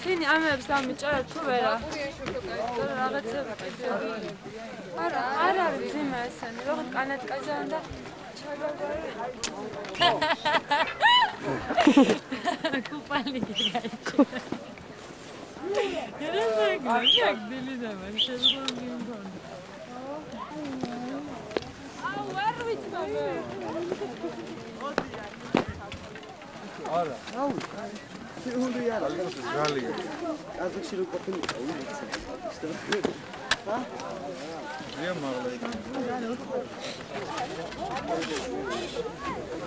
Tini ამებს დამიჭერებ თუ ვერა? რაღაცები არა არის ძიმა ესენი, რაღაც კანატკაზან და ჩაგაგარი. კუპალი გაიქო. ერასაკი აკდილი და მან შეძლო მიმქონ. აუ არ ვიცი მე. არა, აუ Hulu ya. Rally. Azıcık şirin kopun. Ha? Niye mağlayı?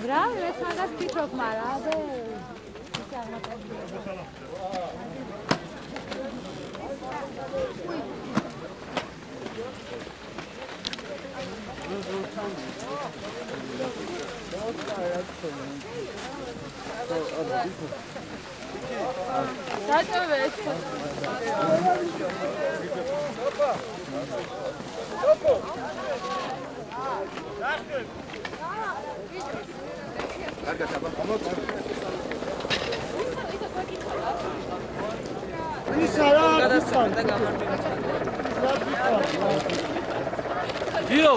Bravo, es más que çok marade. Datovec. Dio.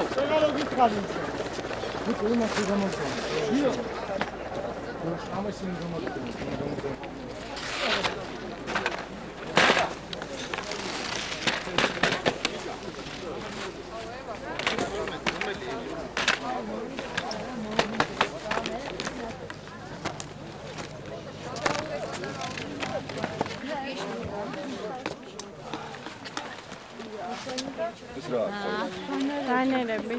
Danerები.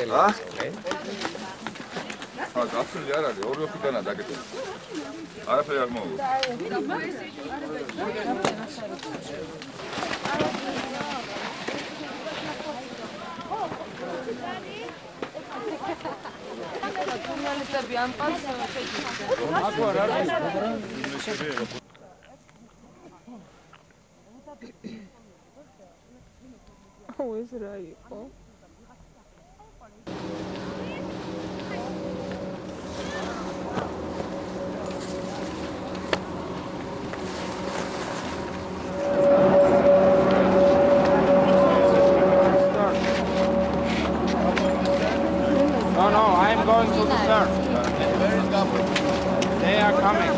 ა? ა, გასული არ არის, ორი ოფიდანაა დაგეთილი. არაფერი არ მოუგო. ჟურნალისტები ამ პანს შეჭირდა. აქ არ არის. აუ ეს რა იყო? No, I'm going to the surf. Where is Gabor? They are coming.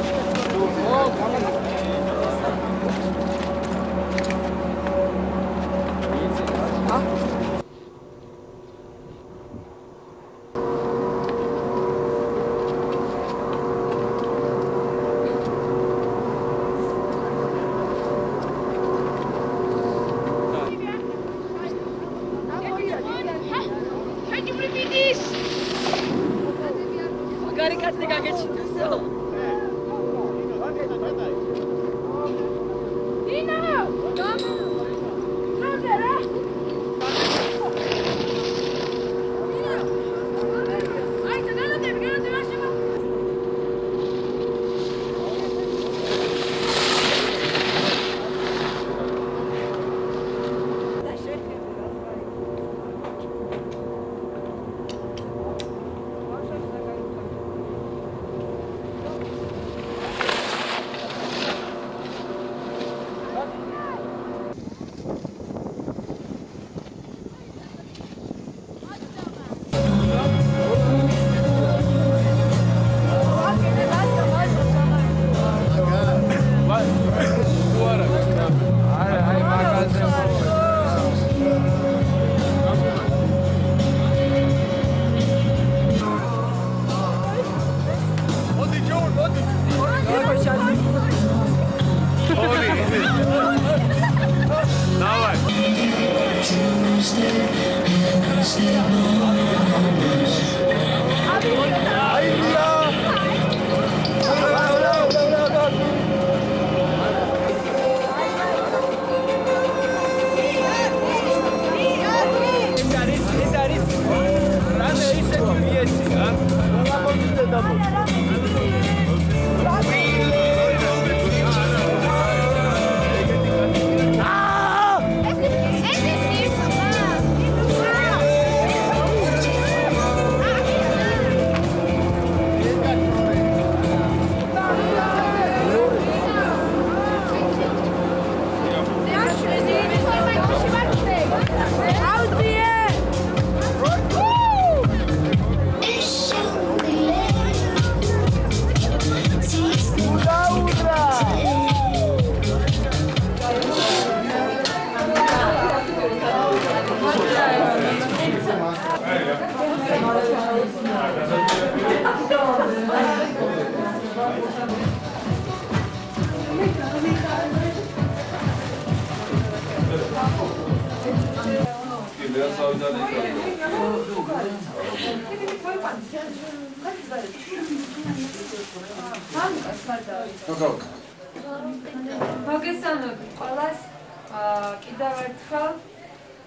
მოგესალმებით ყველას. კიდევ ერთხელ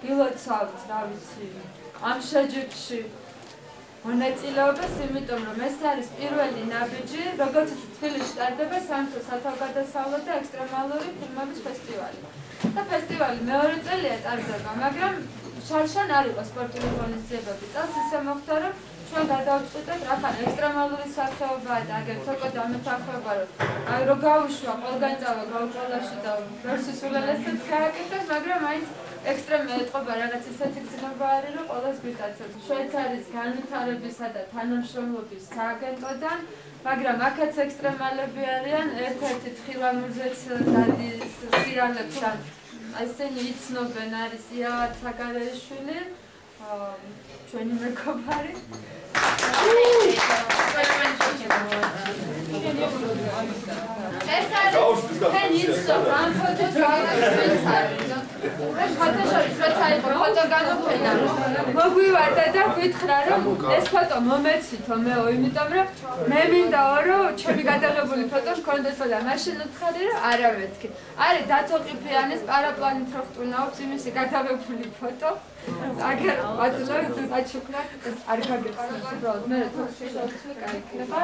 გილოცავთ, რა ვიცი, ამ შეჯიბრში მონაწილეობას, იმიტომ რომ ეს არის პირველი ნაბიჯი, როგორც თბილისში ტარდება სამთო სათავგადასავლო და ექსტრემალური ფილმების ფესტივალი. და ფესტივალი მეორე წელია ტარდება, მაგრამ შარშან არ იყო სპორტული ღონისძიებები. წელს ისე მოხდა, რომ ჩვენ გადავწყვიტეთ, რახან ექსტრემალური სახეობაა და აგერ თოკო დამეთანხმება, რომ გავუშვა, ყველგან წავა გაუყოლაში და ვერსის ულელესაც გააკეთოს, მაგრამ მაინც ექსტრემ ეტყობა რაღაც ისეთი გზნობა არის, რომ ყველას გვიტაცებს. შვეიცარიის განვითარებისა და თანამშრომლობის სააგენტოდან, მაგრამ აქაც ექსტრემალები არიან, ერთ-ერთი თხილამურზეც დადის სირალებთან. ესენი იცნობენ, არის იავა ცაგარეიშვილი, ჩვენი მეგობარი. ეს არის თქვენ იცნობ ამ ფოტოს ფოტო განოფენა მოგვივარდა და გითხრა რომ ეს ფოტო მომეცითო მეო, იმიტომ რომ მე მინდაო რომ ჩემი გადაღებული ფოტო გქონდესო და მაშინ უთხარი რომ არა მეთქი. არის დათო ყიფიანის პარაპლანით რო ხტუნაობს იმისი გადაღებული ფოტო. აგერ ვაძლევთ საჩუქრად ეს არ გაგეხსნას უბრალოდ მე თოქში შევცვლი გაიქნება.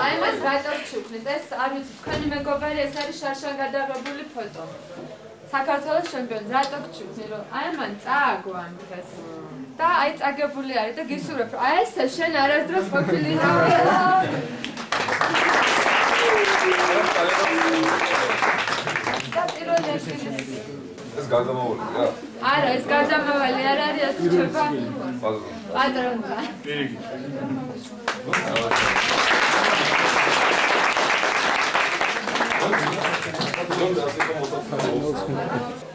აი მას გადავჩუქნით, ეს არ ვიცი თქვენი მეგობარი, ეს არის შარშან გადაღებული ფოტო. საქართველოს ჩემპიონი, რატო გჩუქნი, რომ აი მან წააგო ამ დღეს. და აი წაგებული არის და გისურვებ, რომ აი ესე შენ არასდროს ყოფილი რა. და პირველი ეს გარდამავალი რა? არა, ეს გარდამავალი არ არის, ეს რჩება პატრონთან. პირიქით.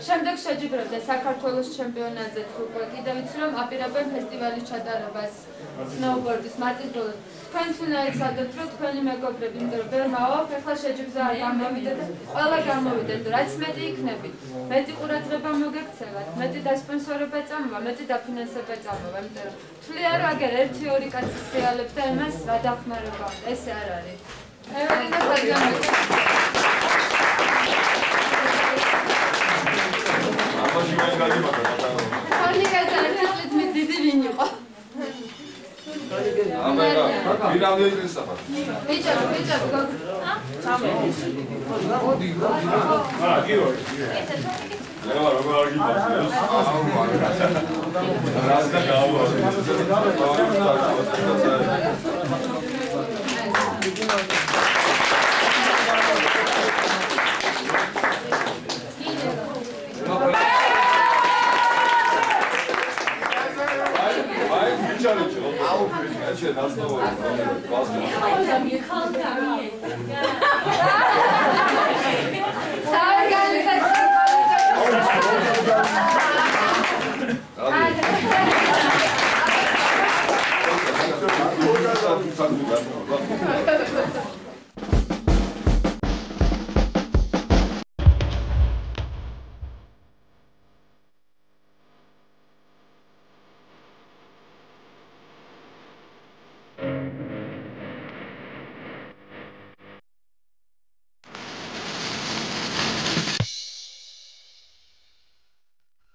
შემდეგ შეჯიბრებდა საქართველოს ჩემპიონატზე უკვე კიდევ ვიცი რომ აპირებენ ფესტივალის ჩატარებას სნოუბორდის მარტის ბოლოს. თქვენ უნდა ეცადოთ რომ თქვენი მეგობრები, იმიტომ რომ ვერ მოვაქვს, ახლა შეჯიბრზე არ გამოვიდეთ და ყველა გამოვიდეთ, რაც მეტი იქნებით. მეტი ყურადღება მოგექცევათ, მეტი დასპონსორება წამოვა, მეტი დაფინანსება წამოვა, იმიტომ რომ თვლია რომ აგერ 1-2 კაცი სეალებს და იმას რა დახმარება უნდა, ესე არ არის. ეველინა სადგამოდი. ხარნიკაზე არც წლით მე დიდი ვინ იყო. ვინამდე ისახა? ბიჭო, ლევა როგორ არ გიბას?